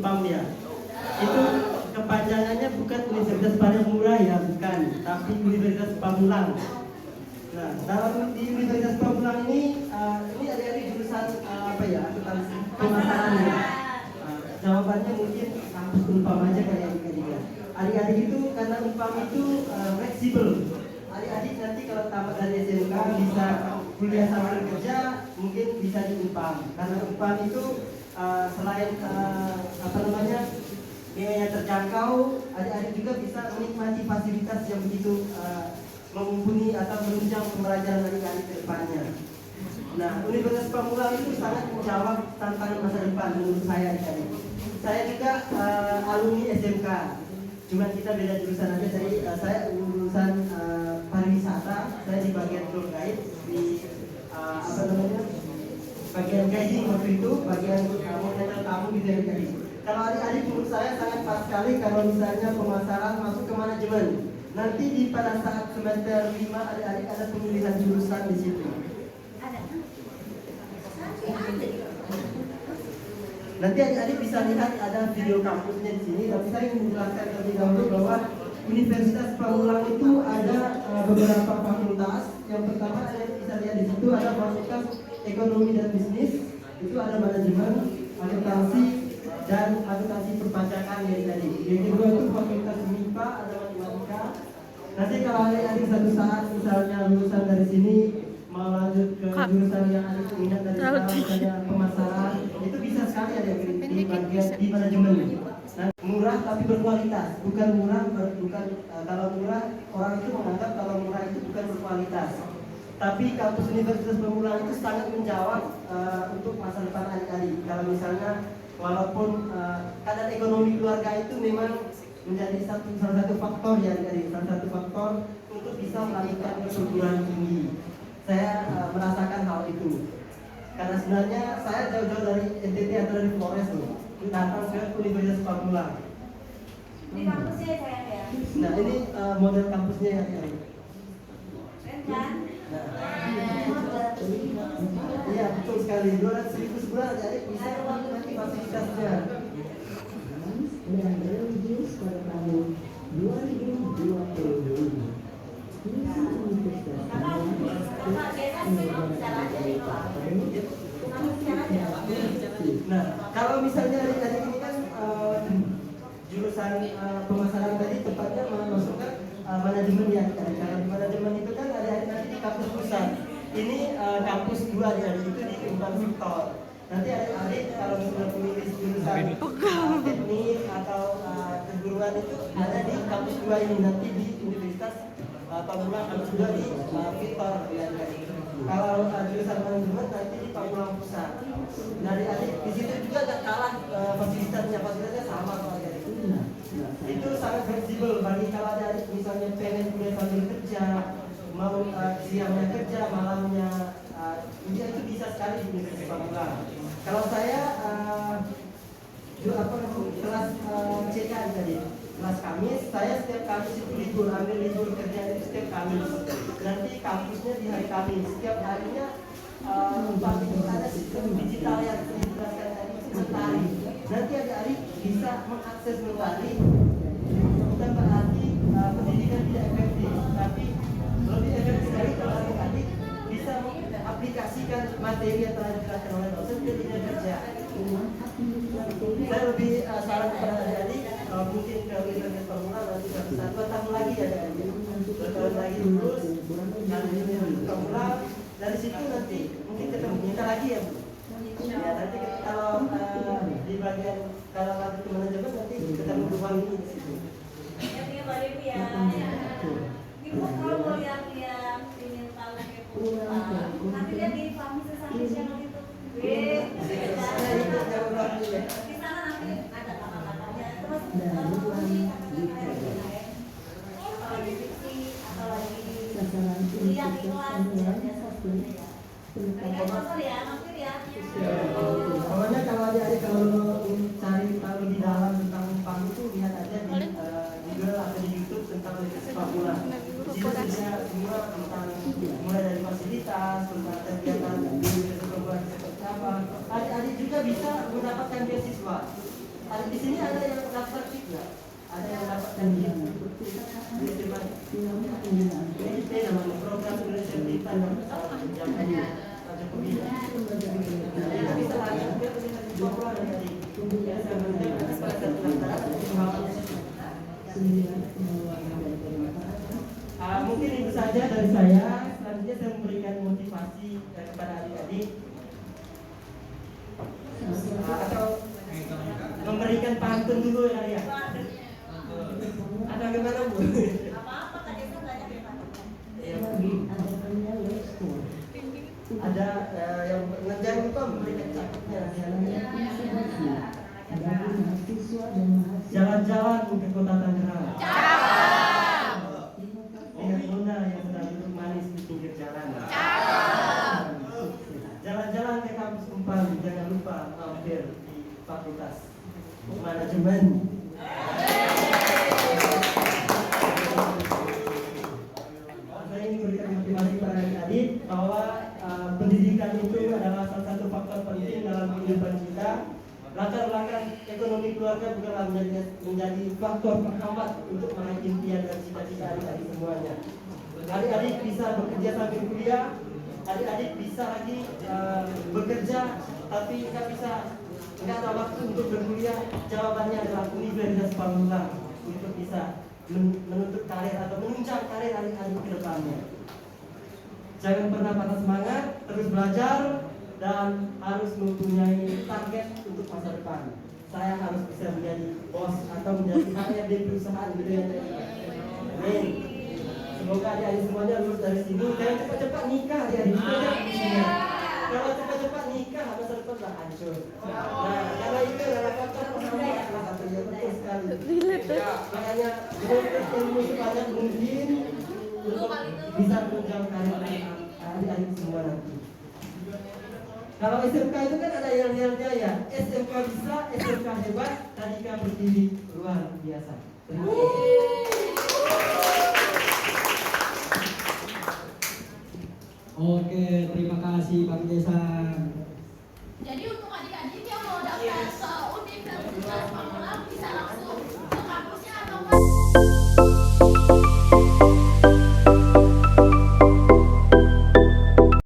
UNPAM ya. Itu kepanjangannya bukan Universitas Pamulang ya, bukan, tapi Universitas Pamulang. Nah, dalam di Universitas Pamulang ini adik-adik jurusan apa ya, akuntansi pemasaran ya. Jawabannya mungkin kampus UNPAM aja kali adik-adik ya. Adik-adik itu karena UNPAM itu fleksibel. Adik-adik nanti kalau tamat dari SMK bisa kuliah sambil kerja, mungkin bisa di UNPAM. Karena UNPAM itu selain biaya terjangkau, adik-adik juga bisa menikmati fasilitas yang begitu mumpuni atau menunjang pembelajaran adik-adik ke depannya. Nah, Universitas Pamulang itu sangat menjawab tantangan masa depan menurut saya adik-adik. Saya juga alumni SMK, cuma kita beda jurusan aja. Jadi saya jurusan pariwisata, saya di bagian tour guide di bagian guiding waktu itu, bagian monitor tamu gitu adik-adik. Kalau adik-adik menurut saya sangat pas sekali kalau misalnya pemasaran masuk ke manajemen. Nanti pada saat semester 5 adik-adik ada pemilihan jurusan di situ. Nanti adik-adik bisa lihat ada video kampusnya di sini. Tapi saya ingin menjelaskan terlebih dahulu bahwa Universitas Pamulang itu ada beberapa fakultas. Yang pertama adik-adik bisa lihat di situ ada Fakultas Ekonomi dan Bisnis, itu ada manajemen, akuntansi, dan akuntansi perpajakan ya tadi. Yang kedua itu Fakultas MIPA, ada matematika. Nanti kalau adik-adik satu saat misalnya lulusan dari sini mau lanjut ke jurusan yang ada minat dari sana, misalnya pemasaran, itu bisa sekali ada di bagian di manajemen. Nah, murah tapi berkualitas, bukan murah, kalau murah orang itu menganggap kalau murah itu bukan berkualitas. Tapi kampus Universitas Pamulang itu sangat menjawab untuk masa depan adik-adik. Kalau misalnya walaupun keadaan ekonomi keluarga itu memang menjadi salah satu faktor ya adik-adik, salah satu faktor untuk bisa melanjutkan perguruan tinggi. Saya merasakan hal itu. Karena sebenarnya saya jauh-jauh dari NTT atau dari Flores loh, datang ke Universitas Pamulang. Ini kampusnya saya ya. Nah ini model kampusnya ya adik-adik. Keren kan? Iya betul sekali, 200.000 sebulan adik bisa menikmati fasilitasnya. Dan religius pada tahun 2020. Nah, kalau misalnya adik-adik ini kan jurusan pemasaran tadi tepatnya memasukkan manajemen ya. Kalau di manajemen itu kan adik-adik nanti di kampus pusat. Ini kampus 2 adik-adik itu di UNPAM Victor. Nanti adik-adik kalau misalnya memilih jurusan teknik atau keguruan itu ada di kampus 2 ini, nanti di Universitas Pamulang kampus 2 di Victor ya. Kalau jurusan manajemen nanti di Pamulang Pusat. Dari adik di situ juga gak kalah fasilitasnya sama kok adik. Itu sangat fleksibel bagi kalau adik misalnya pengen kuliah sambil kerja, mau siangnya kerja, malamnya itu bisa sekali di Universitas Pamulang. Kalau saya kelas CK tadi, kelas Kamis, saya setiap Kamis itu libur, ambil libur kerja itu setiap Kamis. Nanti kampusnya di hari Kamis, setiap harinya itu ada sistem digital yang dijelaskan tadi Mentari. Nanti adik-adik bisa mengakses Mentari, bukan berarti pendidikan tidak efektif, tapi lebih efektif lagi kalau adik-adik bisa mengaplikasikan materi yang telah dijelaskan oleh dosen ke dunia kerja. Saya lebih saran kepada adik-adik mungkin ke Universitas Pamulang nanti satu tahun lagi ya adik-adik, 2 tahun lagi lulus dan di Universitas Pamulang. Dari situ nanti mungkin ketemu kita lagi ya Bu. Ya nanti kalau di bagian kalau lanjut ke manajemen nanti ketemu ruang ini di situ. Ya punya Mbak Dewi ya. Ibu kalau mau yang ingin tahu nanti lihat di Fahmi Sesama channel itu. Di sana nanti ada kakak-kakaknya termasuk kalau lagi fiksi atau lagi kuliah di kelas mampir ya. Pokoknya kalau adik-adik kalau cari tahu lebih dalam tentang UNPAM itu lihat aja di Google atau di YouTube tentang Universitas Pamulang. Di situ ada semua tentang mulai dari fasilitas, tentang kegiatan di Universitas Pamulang seperti apa. Adik-adik juga bisa mendapatkan beasiswa. Ada di sini ada yang dapat tip nggak? Ada yang dapatkan tip? Ini namanya program Indonesia Pintar yang jam ini. Kita bisa lagi, kita bisa dicoba dari ya saya mendengar pada saat pendaftaran mungkin itu saja dari saya. Selanjutnya saya memberikan motivasi kepada adik-adik atau memberikan pantun dulu ya. Ada gimana Bu? Apa-apa tadi saya banyak ya Pak. Ada yang jangan lupa memberikan caketnya. Jalan-jalan ke kota Tangerang. Lihat nona yang sedang duduk manis di pinggir jalan. Jalan-jalan ke kampus Unpad, jangan lupa mampir di fakultas manajemen. Saya ingin memberikan motivasi kepada adik-adik bahwa pendidikan itu adalah salah satu faktor penting dalam kehidupan kita. Latar belakang ekonomi keluarga bukanlah menjadi faktor penghambat untuk meraih impian dan cita-cita adik-adik semuanya. Adik-adik bisa bekerja sambil kuliah, adik-adik bisa lagi bekerja, tapi nggak ada waktu untuk berkuliah. Jawabannya adalah Universitas Pamulang untuk bisa menuntut karir atau menunjang karir adik-adik ke depannya. Jangan pernah patah semangat, terus belajar dan harus mempunyai target untuk masa depan. Saya harus bisa menjadi bos atau menjadi HRD perusahaan gitu ya. Amin. Semoga adik-adik semuanya lulus dari sini. Jangan cepat-cepat nikah adik-adik. Kalau cepat-cepat nikah masa depan lah hancur. Nah, karena itu adalah faktor penghambat salah satunya, betul sekali. Makanya menuntut ilmu sebanyak mungkin untuk bisa menunjang karir adik-adik semua nanti. Kalau SMK itu kan ada yang ya, SMK bisa, SMK hebat, Tadika berdiri luar biasa. Terima kasih. Oke, terima kasih Bang Jason. Jadi untuk